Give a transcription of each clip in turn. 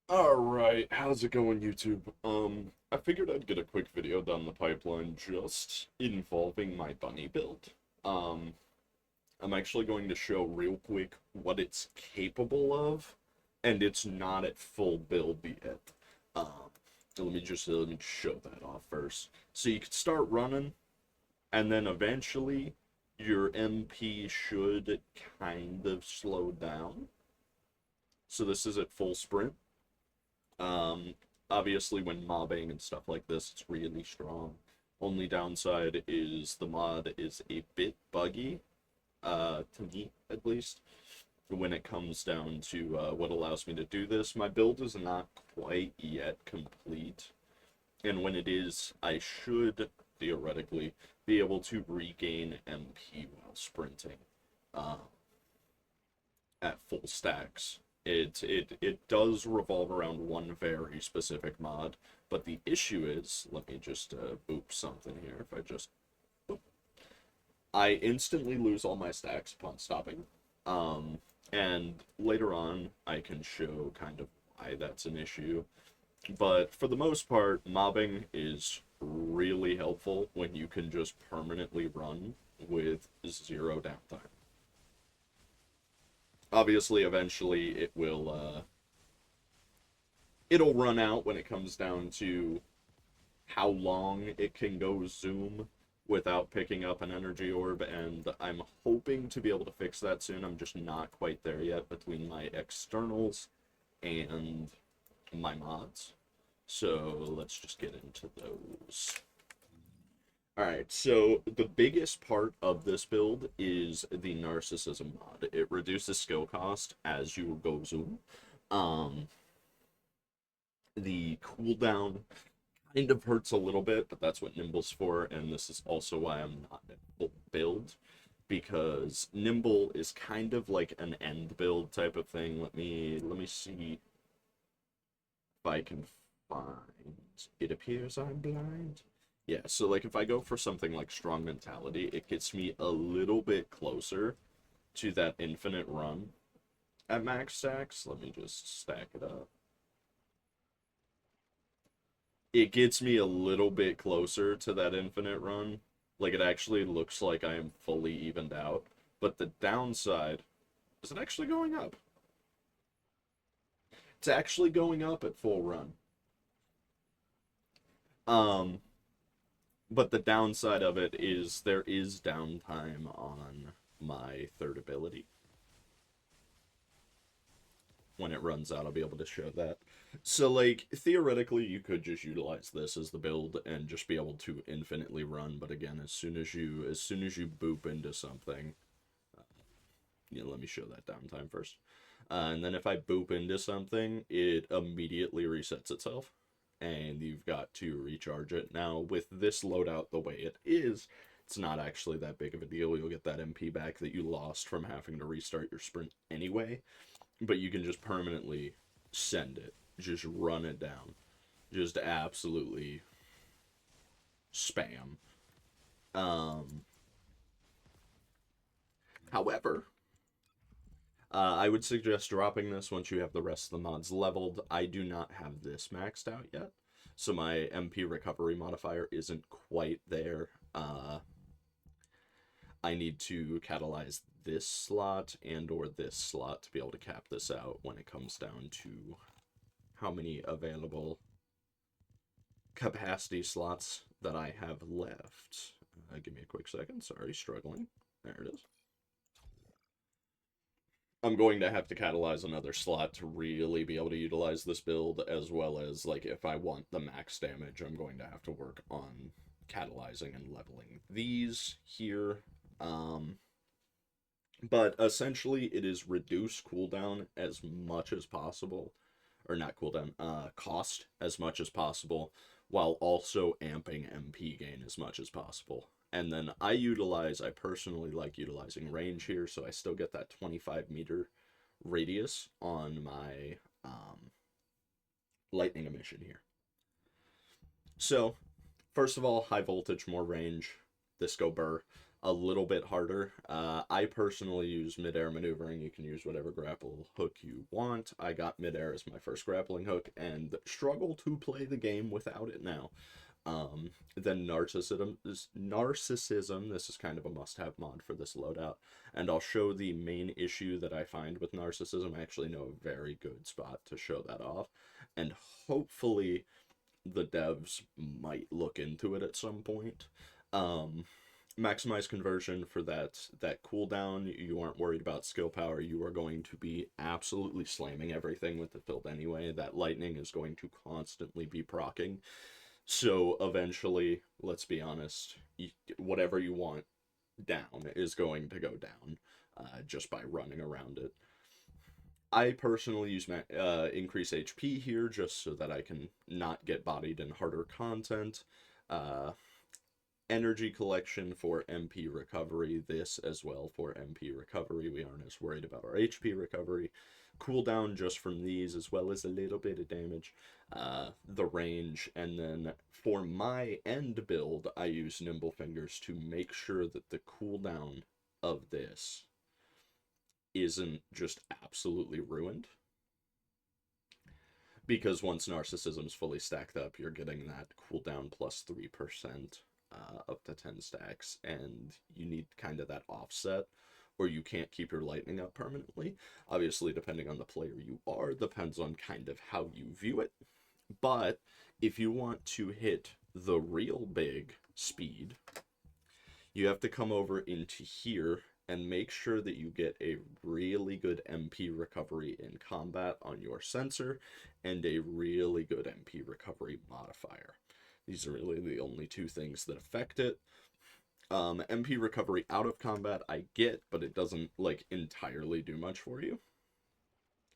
Alright, how's it going, YouTube? I figured I'd get a quick video down the pipeline just involving my bunny build. Um, I'm actually going to show real quick what it's capable of, and it's not at full build yet. Um, let me just show that off first. So you can start running, and then eventually your MP should kind of slow down. So this is at full sprint. Um, Obviously, when mobbing and stuff like this, it's really strong. Only downside is the mod is a bit buggy, to me at least, when it comes down to what allows me to do this. My build is not quite yet complete, and when it is, I should theoretically be able to regain MP while sprinting. Um, at full stacks. It does revolve around one very specific mod, but the issue is, let me just boop something here. If I just boop, I instantly lose all my stacks upon stopping. And later on, I can show kind of why that's an issue. But for the most part, mobbing is really helpful when you can just permanently run with zero downtime. Obviously, eventually it'll run out when it comes down to how long it can go zoom without picking up an energy orb, and I'm hoping to be able to fix that soon. I'm just not quite there yet between my externals and my mods. So let's just get into those. Alright, so the biggest part of this build is the Narcissism mod. It reduces skill cost as you go zoom. Um, the cooldown kind of hurts a little bit, but that's what Nimble's for, and this is also why I'm not at full build, because Nimble is kind of like an end build type of thing. Let me see if I can find. It appears I'm blind. Yeah, so like if I go for something like Strong Mentality, it gets me a little bit closer to that infinite run at max stacks. Let me just stack it up. It gets me a little bit closer to that infinite run. Like it actually looks like I am fully evened out. But the downside is it actually going up. It's actually going up at full run. Um, but the downside of it is there is downtime on my third ability. When it runs out, I'll be able to show that. So, like, theoretically, you could just utilize this as the build and just be able to infinitely run. But again, as soon as you boop into something, let me show that downtime first. And then if I boop into something, it immediately resets itself, and you've got to recharge it. Now, with this loadout the way it is, it's not actually that big of a deal. You'll get that MP back that you lost from having to restart your sprint anyway, but you can just permanently send it, just run it down, just absolutely spam. Um, However, I would suggest dropping this once you have the rest of the mods leveled. I do not have this maxed out yet, so my MP recovery modifier isn't quite there. I need to catalyze this slot and or this slot to be able to cap this out when it comes down to how many available capacity slots that I have left. Give me a quick second. Sorry, struggling. There it is. I'm going to have to catalyze another slot to really be able to utilize this build, as well as, like, if I want the max damage, I'm going to have to work on catalyzing and leveling these here. But essentially, it is reduce cooldown as much as possible, or not cooldown, cost as much as possible, while also amping MP gain as much as possible. And then I personally like utilizing range here, so I still get that 25-meter radius on my lightning emission here. So, first of all, high voltage, more range, this go burr. a little bit harder. I personally use midair maneuvering. You can use whatever grapple hook you want. I got midair as my first grappling hook and struggle to play the game without it now. Then narcissism. This is kind of a must-have mod for this loadout, and I'll show the main issue that I find with narcissism. I actually know a very good spot to show that off, and hopefully the devs might look into it at some point. Maximize conversion for that cooldown. You aren't worried about skill power. You are going to be absolutely slamming everything with the build anyway. That lightning is going to constantly be proccing. So eventually, let's be honest, whatever you want down is going to go down just by running around it. I personally use increase HP here just so that I can not get bodied in harder content. Energy collection for MP recovery. This as well for MP recovery. We aren't as worried about our HP recovery. Cooldown just from these, as well as a little bit of damage. The range, and then for my end build, I use Nimble Fingers to make sure that the cooldown of this isn't just absolutely ruined. Because once Narcissism's fully stacked up, you're getting that cooldown plus 3%. Up to 10 stacks, and you need kind of that offset, or you can't keep your lightning up permanently. Obviously, depending on the player you are, depends on kind of how you view it. But if you want to hit the real big speed, you have to come over into here and make sure that you get a really good MP recovery in combat on your sensor and a really good MP recovery modifier. These are really the only two things that affect it. MP recovery out of combat I get, but it doesn't, like, entirely do much for you.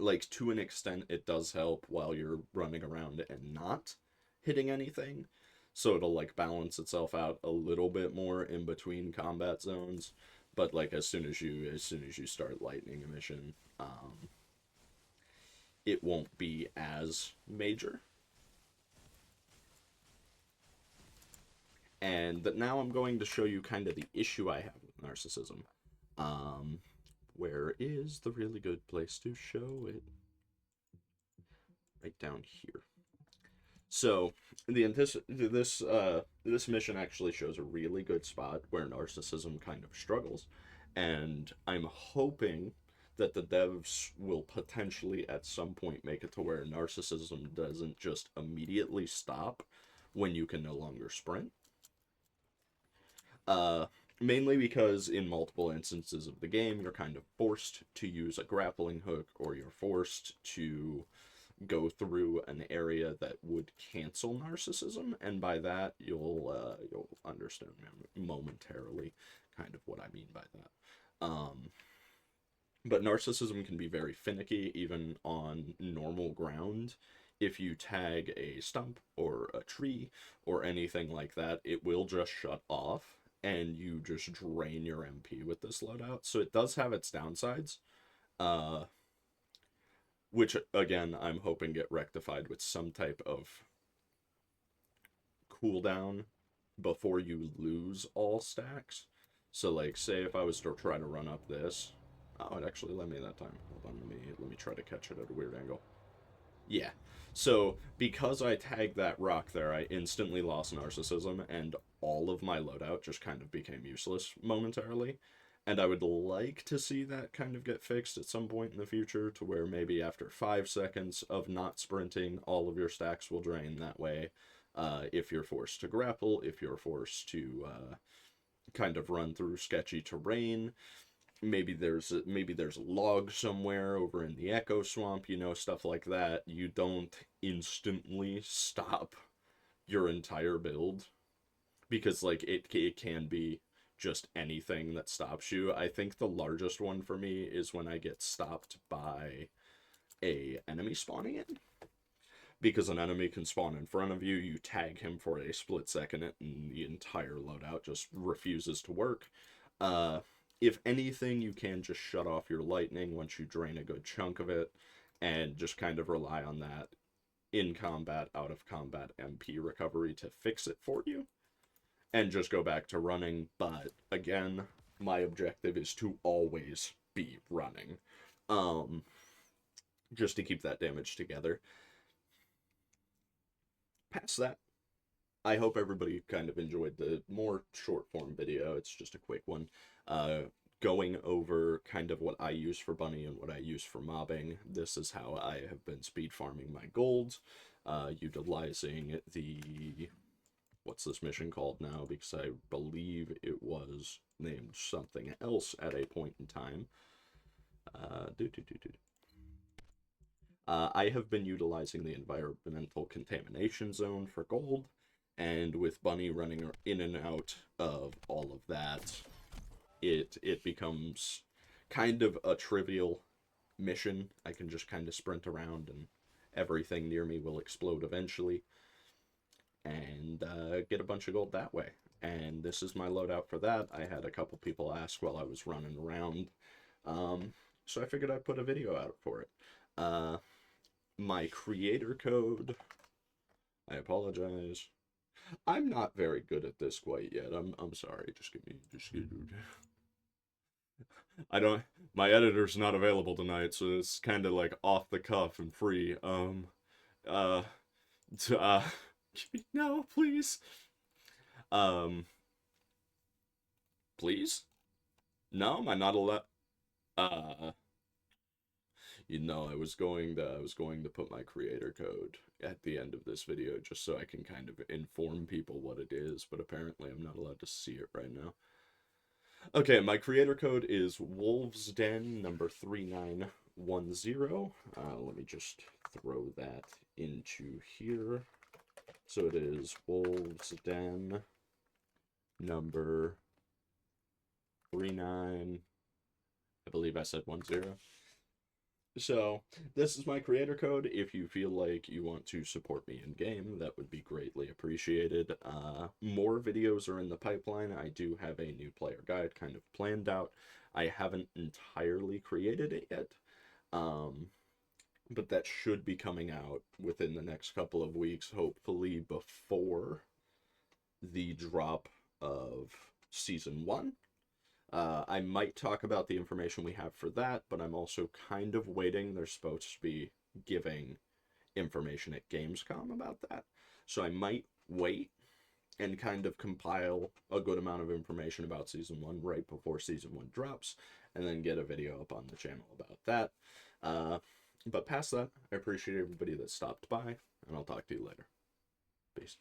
Like, to an extent, it does help while you're running around and not hitting anything. So it'll, like, balance itself out a little bit more in between combat zones. But, like, as soon as you start lightning emission, it won't be as major. And now I'm going to show you kind of the issue I have with narcissism. Where is the really good place to show it? Right down here. So this mission actually shows a really good spot where narcissism kind of struggles, and I'm hoping that the devs will potentially at some point make it to where narcissism doesn't just immediately stop when you can no longer sprint. Mainly because in multiple instances of the game, you're kind of forced to use a grappling hook, or you're forced to go through an area that would cancel narcissism, and by that you'll understand momentarily kind of what I mean by that. But narcissism can be very finicky even on normal ground. If you tag a stump or a tree or anything like that, it will just shut off and you just drain your MP with this loadout. So it does have its downsides, which again I'm hoping get rectified with some type of cooldown before you lose all stacks. So like, say if I was to try to run up this, oh, it actually let me that time. Hold on, let me try to catch it at a weird angle. Yeah. So because I tagged that rock there, I instantly lost narcissism, and all of my loadout just kind of became useless momentarily. And I would like to see that kind of get fixed at some point in the future, to where maybe after 5 seconds of not sprinting, all of your stacks will drain that way. If you're forced to grapple, if you're forced to kind of run through sketchy terrain, maybe there's a log somewhere over in the echo swamp, stuff like that. You don't instantly stop your entire build, because like it can be just anything that stops you. I think the largest one for me is when I get stopped by a enemy spawning in, because an enemy can spawn in front of you, you tag him for a split second, and the entire loadout just refuses to work. If anything, you can just shut off your lightning once you drain a good chunk of it, and just kind of rely on that in combat, out of combat MP recovery to fix it for you. and just go back to running. But again, my objective is to always be running. Um, just to keep that damage together. Past that, I hope everybody kind of enjoyed the more short form video. It's just a quick one. Going over kind of what I use for bunny and what I use for mobbing. This is how I have been speed farming my gold, utilizing the, what's this mission called now, because I believe it was named something else at a point in time. I have been utilizing the environmental contamination zone for gold, and with Bunny running in and out of all of that, it becomes kind of a trivial mission. I can just kind of sprint around and everything near me will explode eventually, and get a bunch of gold that way. And this is my loadout for that. I had a couple people ask while I was running around, so I figured I'd put a video out for it. My creator code, I apologize. I'm not very good at this quite yet. I'm sorry. Just give me. I don't. My editor's not available tonight, so it's kind of like off the cuff and free. Uh, no, please. Um, please. No, am I not allowed? Uh, I was going to put my creator code at the end of this video just so I can kind of inform people what it is, but apparently I'm not allowed to see it right now. Okay, my creator code is Wolves Den number 3910. Let me just throw that into here. So it is Wolves Den number 39. I believe I said 10. So, this is my creator code. If you feel like you want to support me in game, that would be greatly appreciated. More videos are in the pipeline. I do have a new player guide kind of planned out. I haven't entirely created it yet, but that should be coming out within the next couple of weeks, hopefully before the drop of Season 1. I might talk about the information we have for that, but I'm also kind of waiting. They're supposed to be giving information at Gamescom about that. So I might wait and kind of compile a good amount of information about Season 1 right before Season 1 drops, and then get a video up on the channel about that. But past that, I appreciate everybody that stopped by, and I'll talk to you later. Peace.